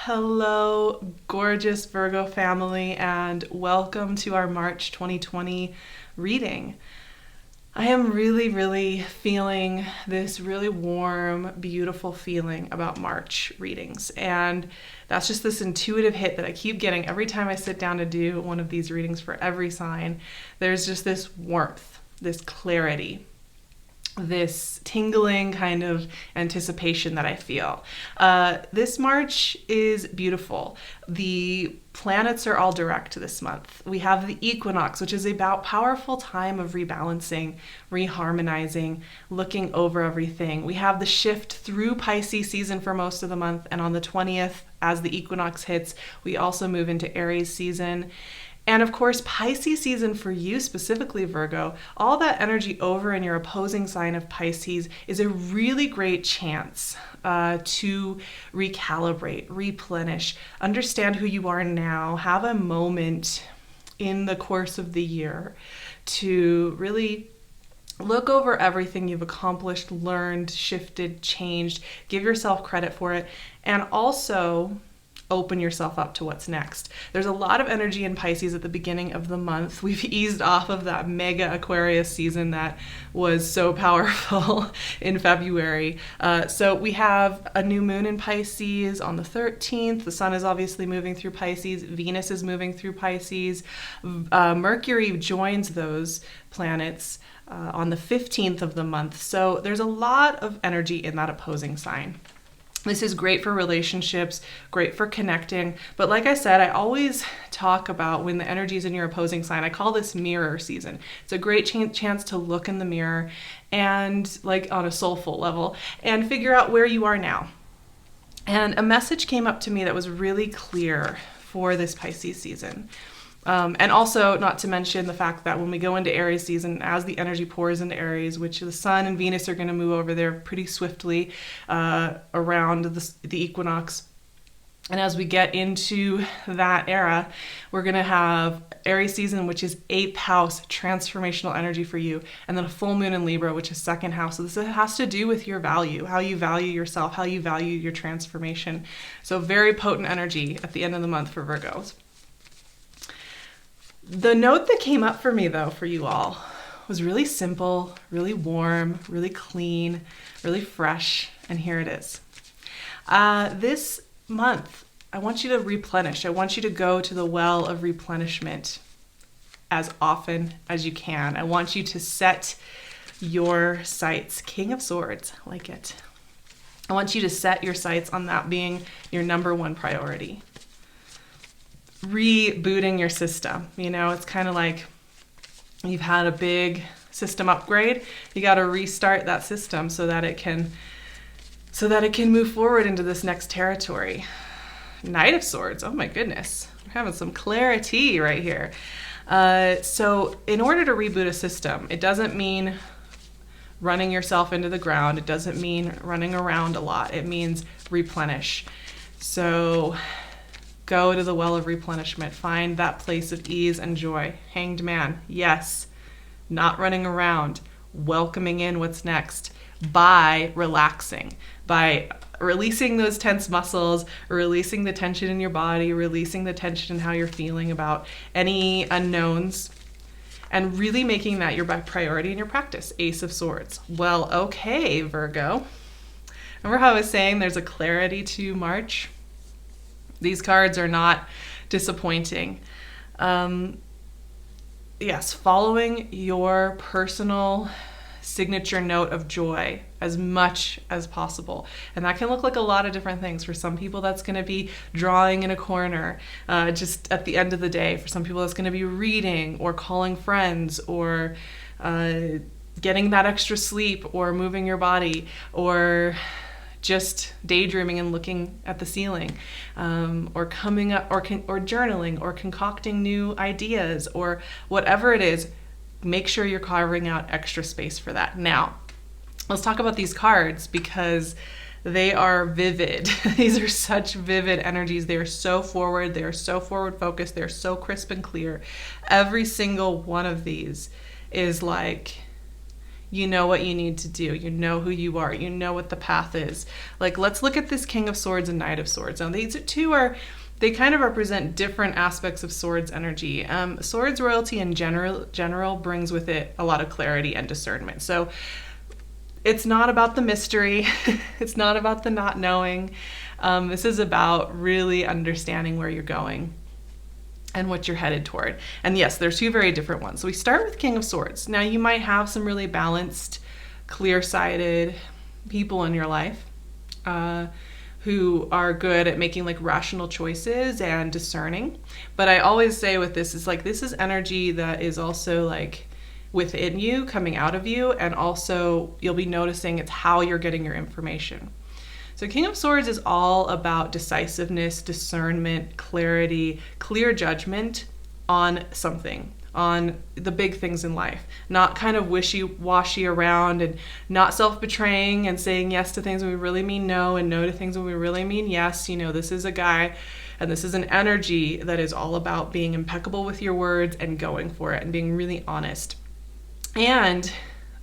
Hello, gorgeous Virgo family, and welcome to our March 2020 reading. I am really feeling this really warm, beautiful feeling about March readings, and that's just this intuitive hit that I keep getting every time I sit down to do one of these readings for every sign. There's just this warmth, this clarity, this tingling kind of anticipation that I feel. This March is beautiful. The planets are all direct this month. We have the equinox, which is about powerful time of rebalancing, reharmonizing, looking over everything. We have the shift through Pisces season for most of the month, and on the 20th, as the equinox hits, we also move into Aries season. And of course, Pisces season for you, specifically Virgo, all that energy over in your opposing sign of Pisces is a really great chance to recalibrate, replenish, understand who you are now, have a moment in the course of the year to really look over everything you've accomplished, learned, shifted, changed, give yourself credit for it, and also open yourself up to what's next. There's a lot of energy in Pisces at the beginning of the month. We've eased off of that mega Aquarius season that was so powerful in February. So we have a new moon in Pisces on the 13th. The sun is obviously moving through Pisces. Venus is moving through Pisces. Mercury joins those planets on the 15th of the month. So there's a lot of energy in that opposing sign. This is great for relationships, great for connecting. But like I said, I always talk about when the energy is in your opposing sign, I call this mirror season. It's a great chance to look in the mirror and like on a soulful level and figure out where you are now. And a message came up to me that was really clear for this Pisces season. And also, not to mention the fact that when we go into Aries season, as the energy pours into Aries, which the sun and Venus are going to move over there pretty swiftly around the equinox. And as we get into that era, we're going to have Aries season, which is 8th house, transformational energy for you. And then a full moon in Libra, which is 2nd house. So this has to do with your value, how you value yourself, how you value your transformation. So very potent energy at the end of the month for Virgos. The note that came up for me, though, for you all was really simple, really warm, really clean, really fresh, and here it is. This month, I want you to replenish. I want you to go to the well of replenishment as often as you can. I want you to set your sights. King of Swords, I like it. I want you to set your sights on that being your number one priority. Rebooting your system. You know, it's kind of like you've had a big system upgrade. You got to restart that system so that it can move forward into this next territory. Knight of Swords. Oh my goodness. We're having some clarity right here. So in order to reboot a system, it doesn't mean running yourself into the ground. It doesn't mean running around a lot. It means replenish. So go to the well of replenishment. Find that place of ease and joy. Hanged Man, yes. Not running around. Welcoming in what's next by relaxing, by releasing those tense muscles, releasing the tension in your body, releasing the tension in how you're feeling about any unknowns, and really making that your priority in your practice. Ace of Swords. Well, okay, Virgo. Remember how I was saying there's a clarity to March? These cards are not disappointing. Yes, following your personal signature note of joy as much as possible. And that can look like a lot of different things. For some people, that's going to be drawing in a corner just at the end of the day. For some people, that's going to be reading or calling friends or getting that extra sleep or moving your body or just daydreaming and looking at the ceiling, or coming up, or journaling, or concocting new ideas, or whatever it is. Make sure you're carving out extra space for that. Now, let's talk about these cards because they are vivid. These are such vivid energies. They are so forward. They are so forward focused. They're so crisp and clear. Every single one of these is like You know what you need to do. You know who you are. You know what the path is. Like, let's look at this King of Swords and Knight of Swords. Now, these two they kind of represent different aspects of Swords energy. Swords royalty in general brings with it a lot of clarity and discernment. So it's not about the mystery. It's not about the not knowing. This is about really understanding where you're going and what you're headed toward. And yes, there's two very different ones. So we start with King of Swords. Now, you might have some really balanced, clear-sighted people in your life who are good at making like rational choices and discerning. But I always say with this is like, this is energy that is also like within you, coming out of you, and also you'll be noticing it's how you're getting your information. So King of Swords is all about decisiveness, discernment, clarity, clear judgment on something, on the big things in life, not kind of wishy-washy around and not self-betraying and saying yes to things when we really mean no and no to things when we really mean yes. You know, this is a guy and this is an energy that is all about being impeccable with your words and going for it and being really honest. And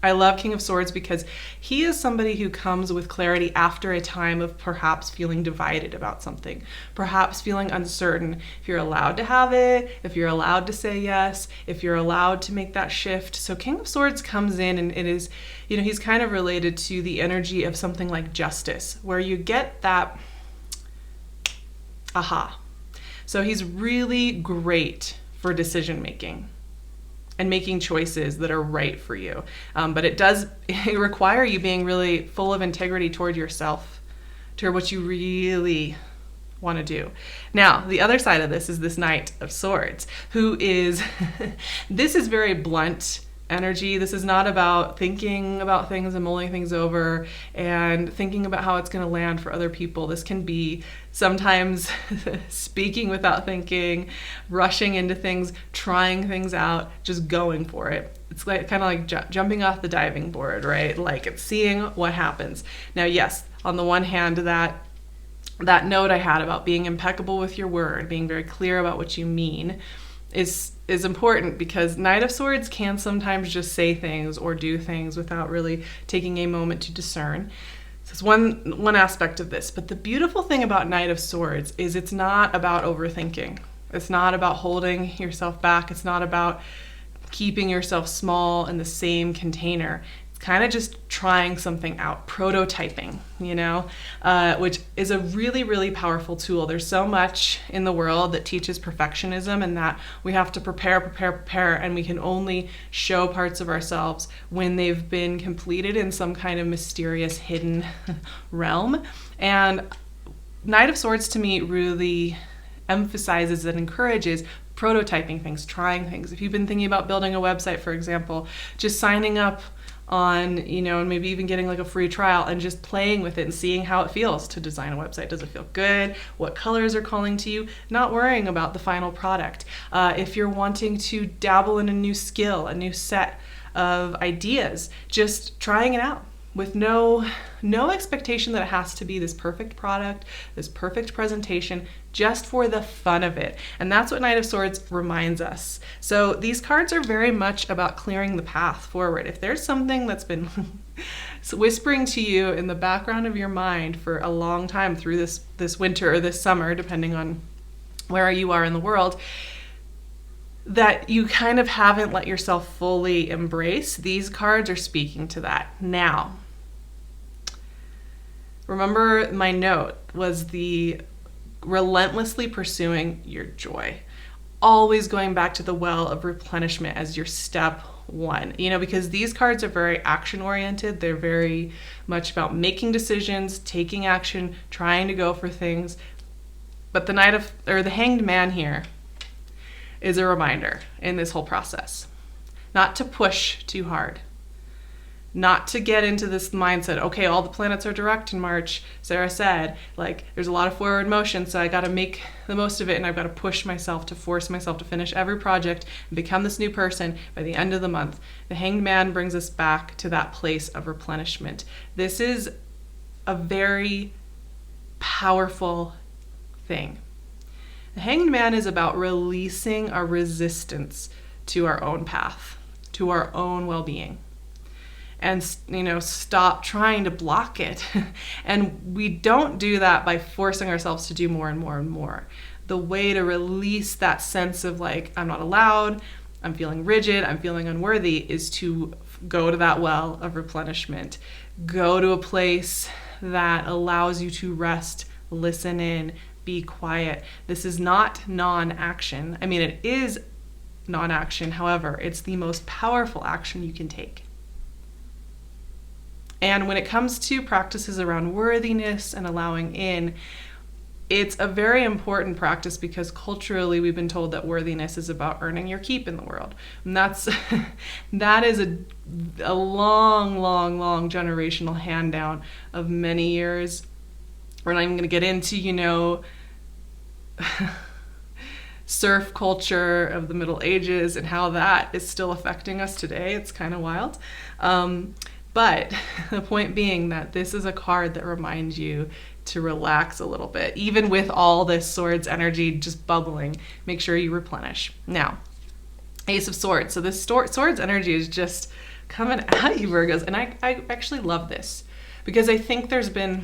I love King of Swords because he is somebody who comes with clarity after a time of perhaps feeling divided about something, perhaps feeling uncertain if you're allowed to have it, if you're allowed to say yes, if you're allowed to make that shift. So King of Swords comes in and it is, you know, he's kind of related to the energy of something like justice, where you get that aha. So he's really great for decision making and making choices that are right for you. But it require you being really full of integrity toward yourself, toward what you really want to do. Now, the other side of this is this Knight of Swords, who is, this is very blunt energy. This is not about thinking about things and mulling things over and thinking about how it's going to land for other people. This can be sometimes speaking without thinking, rushing into things, trying things out, just going for it. It's like kind of like jumping off the diving board, right? Like it's seeing what happens. Now, yes, on the one hand, that note I had about being impeccable with your word, being very clear about what you mean is important, because Knight of Swords can sometimes just say things or do things without really taking a moment to discern. So it's one aspect of this. But the beautiful thing about Knight of Swords is it's not about overthinking. It's not about holding yourself back. It's not about keeping yourself small in the same container. Kind of just trying something out, prototyping, which is a really, really powerful tool. There's so much in the world that teaches perfectionism and that we have to prepare, and we can only show parts of ourselves when they've been completed in some kind of mysterious hidden realm. And Knight of Swords to me really emphasizes and encourages prototyping things, trying things. If you've been thinking about building a website, for example, just signing up on, and maybe even getting like a free trial and just playing with it and seeing how it feels to design a website. Does it feel good? What colors are calling to you? Not worrying about the final product. If you're wanting to dabble in a new skill, a new set of ideas, just trying it out with no expectation that it has to be this perfect product, this perfect presentation, just for the fun of it. And that's what Knight of Swords reminds us. So these cards are very much about clearing the path forward. If there's something that's been whispering to you in the background of your mind for a long time through this winter or this summer, depending on where you are in the world, that you kind of haven't let yourself fully embrace, these cards are speaking to that. Now, remember my note was the relentlessly pursuing your joy. Always going back to the well of replenishment as your step one, because these cards are very action oriented. They're very much about making decisions, taking action, trying to go for things. But the Hanged Man here is a reminder in this whole process, not to push too hard, not to get into this mindset, okay, all the planets are direct in March, Sarah said, like there's a lot of forward motion, so I got to make the most of it, and I've got to push myself to force myself to finish every project and become this new person by the end of the month. The Hanged Man brings us back to that place of replenishment. This is a very powerful thing. The Hanged Man is about releasing our resistance to our own path, to our own well-being. and stop trying to block it. And we don't do that by forcing ourselves to do more and more and more. The way to release that sense of like, I'm not allowed, I'm feeling rigid, I'm feeling unworthy, is to go to that well of replenishment. Go to a place that allows you to rest, listen in, be quiet. This is not non-action. I mean, it is non-action. However, it's the most powerful action you can take. And when it comes to practices around worthiness and allowing in, it's a very important practice because culturally we've been told that worthiness is about earning your keep in the world. And that is a long, long, long generational hand down of many years. We're not even going to get into, surf culture of the Middle Ages and how that is still affecting us today. It's kind of wild. But the point being that this is a card that reminds you to relax a little bit. Even with all this Swords energy just bubbling, make sure you replenish. Now, Ace of Swords. So this Swords energy is just coming at you, Virgos. And I actually love this because I think there's been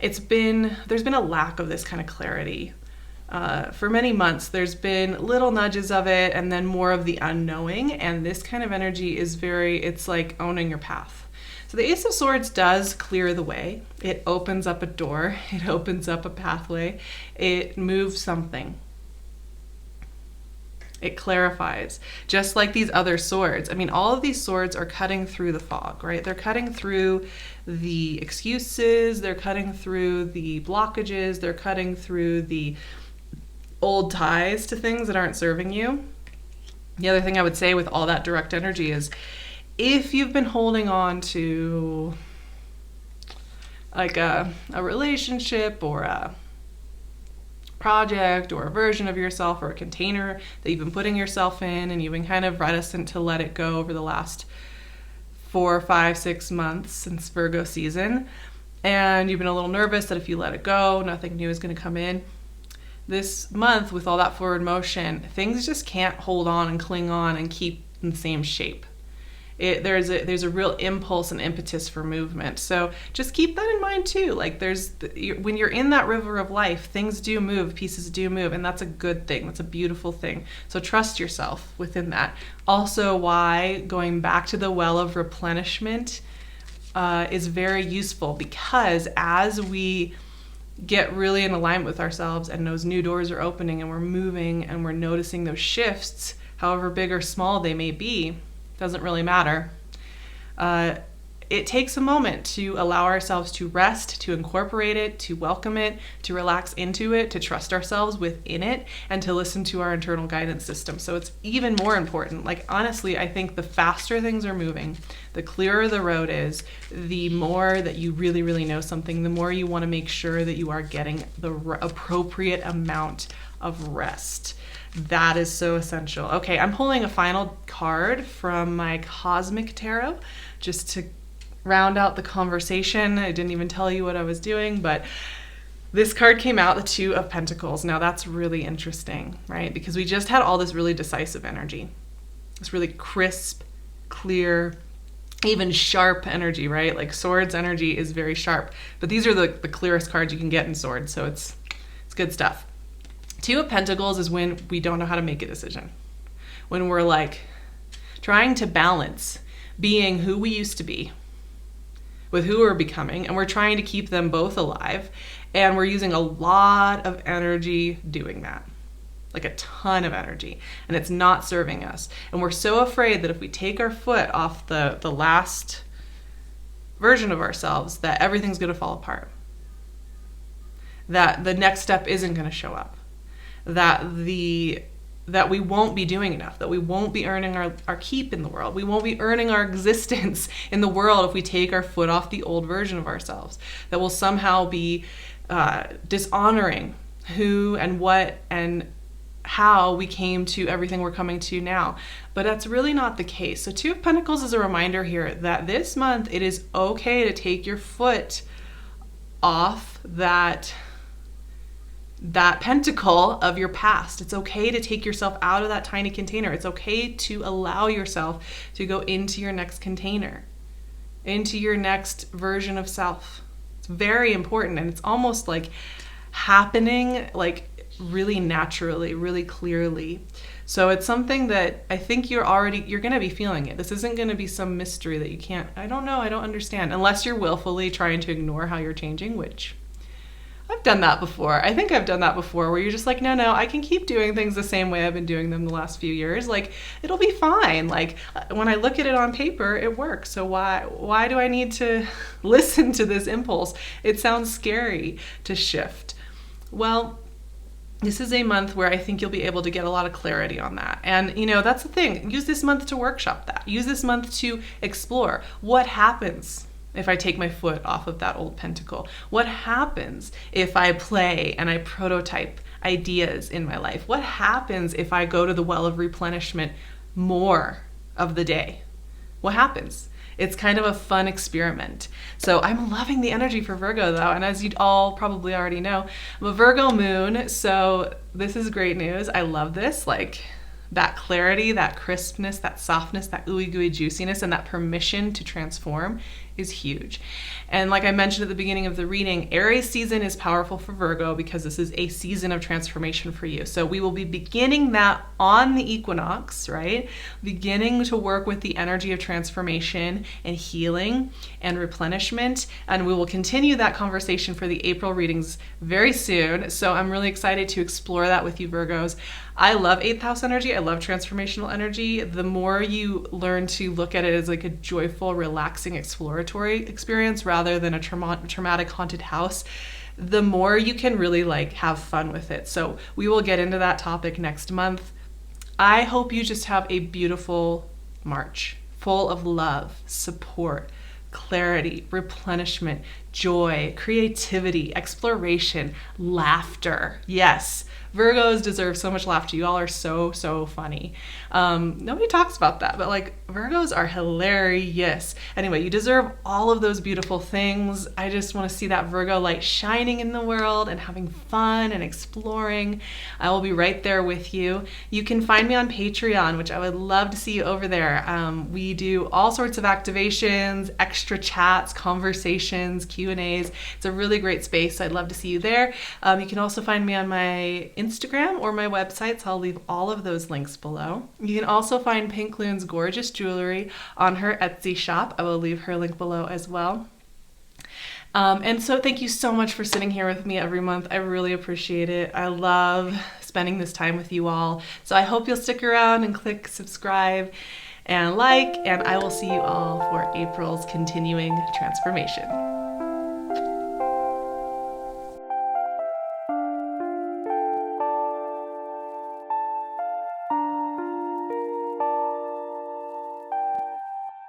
a lack of this kind of clarity. For many months, there's been little nudges of it and then more of the unknowing. And this kind of energy is it's like owning your path. So the Ace of Swords does clear the way. It opens up a door. It opens up a pathway. It moves something. It clarifies. Just like these other swords. I mean, all of these swords are cutting through the fog, right? They're cutting through the excuses. They're cutting through the blockages. They're cutting through the old ties to things that aren't serving you. The other thing I would say with all that direct energy is if you've been holding on to like a relationship or a project or a version of yourself or a container that you've been putting yourself in and you've been kind of reticent to let it go over the last 4, 5, 6 months since Virgo season, and you've been a little nervous that if you let it go, nothing new is going to come in. This month, with all that forward motion, things just can't hold on and cling on and keep in the same shape. There's a real impulse and impetus for movement. So just keep that in mind too. Like when you're in that river of life, things do move, pieces do move, and that's a good thing. That's a beautiful thing. So trust yourself within that. Also, why going back to the well of replenishment is very useful, because as we get really in alignment with ourselves and those new doors are opening and we're moving and we're noticing those shifts, however big or small they may be, doesn't really matter. It takes a moment to allow ourselves to rest, to incorporate it, to welcome it, to relax into it, to trust ourselves within it, and to listen to our internal guidance system. So it's even more important. Like, honestly, I think the faster things are moving, the clearer the road is, the more that you really, really know something, the more you want to make sure that you are getting the appropriate amount of rest. That is so essential. Okay, I'm pulling a final card from my Cosmic Tarot just to round out the conversation. I didn't even tell you what I was doing, but this card came out, the Two of Pentacles. Now that's really interesting, right? Because we just had all this really decisive energy, this really crisp, clear, even sharp energy, right? Like Swords energy is very sharp, but these are the clearest cards you can get in Swords, so it's good stuff. Two of Pentacles is when we don't know how to make a decision. When we're like trying to balance being who we used to be with who we're becoming, and we're trying to keep them both alive, and we're using a lot of energy doing that. Like a ton of energy, and it's not serving us. And we're so afraid that if we take our foot off the last version of ourselves, that everything's gonna fall apart. That the next step isn't gonna show up. That we won't be doing enough, that we won't be earning our keep in the world. We won't be earning our existence in the world if we take our foot off the old version of ourselves. That will somehow be dishonoring who and what and how we came to everything we're coming to now. But that's really not the case. So Two of Pentacles is a reminder here that this month it is okay to take your foot off that that pentacle of your past. It's okay to take yourself out of that tiny container. It's okay to allow yourself to go into your next container, into your next version of self. It's very important, and it's almost like happening like really naturally, really clearly. So it's something that I think you're going to be feeling it. This isn't going to be some mystery that you can't, I don't know, I don't understand, unless you're willfully trying to ignore how you're changing, which I've done that before. I think I've done that before, where you're just like, no, I can keep doing things the same way I've been doing them the last few years. Like, it'll be fine. Like, when I look at it on paper, it works. So why do I need to listen to this impulse? It sounds scary to shift. Well, this is a month where I think you'll be able to get a lot of clarity on that. And, that's the thing. Use this month to workshop that. Use this month to explore what happens if I take my foot off of that old pentacle. What happens if I play and I prototype ideas in my life? What happens if I go to the well of replenishment more of the day? What happens? It's kind of a fun experiment. So I'm loving the energy for Virgo though. And as you all probably already know, I'm a Virgo moon. So this is great news. I love this. Like, that clarity, that crispness, that softness, that ooey gooey juiciness, and that permission to transform is huge. And like I mentioned at the beginning of the reading, Aries season is powerful for Virgo because this is a season of transformation for you. So we will be beginning that on the equinox, right? Beginning to work with the energy of transformation and healing and replenishment. And we will continue that conversation for the April readings very soon. So I'm really excited to explore that with you, Virgos. I love 8th house energy. I love transformational energy. The more you learn to look at it as like a joyful, relaxing, exploratory experience rather than a traumatic haunted house, the more you can really like have fun with it. So we will get into that topic next month. I hope you just have a beautiful March full of love, support, clarity, replenishment, joy, creativity, exploration, laughter. Yes, Virgos deserve so much laughter. You all are so, so funny. Nobody talks about that, but like Virgos are hilarious. Anyway, you deserve all of those beautiful things. I just want to see that Virgo light shining in the world and having fun and exploring. I will be right there with you. You can find me on Patreon, which I would love to see you over there. We do all sorts of activations, extra chats, conversations, Q&As. It's a really great space. I'd love to see you there. You can also find me on my Instagram or my website, so I'll leave all of those links below. You can also find PinkLune's gorgeous jewelry on her Etsy shop. I will leave her link below as well. And so thank you so much for sitting here with me every month. I really appreciate it. I love spending this time with you all. So I hope you'll stick around and click subscribe and like, and I will see you all for April's continuing transformation.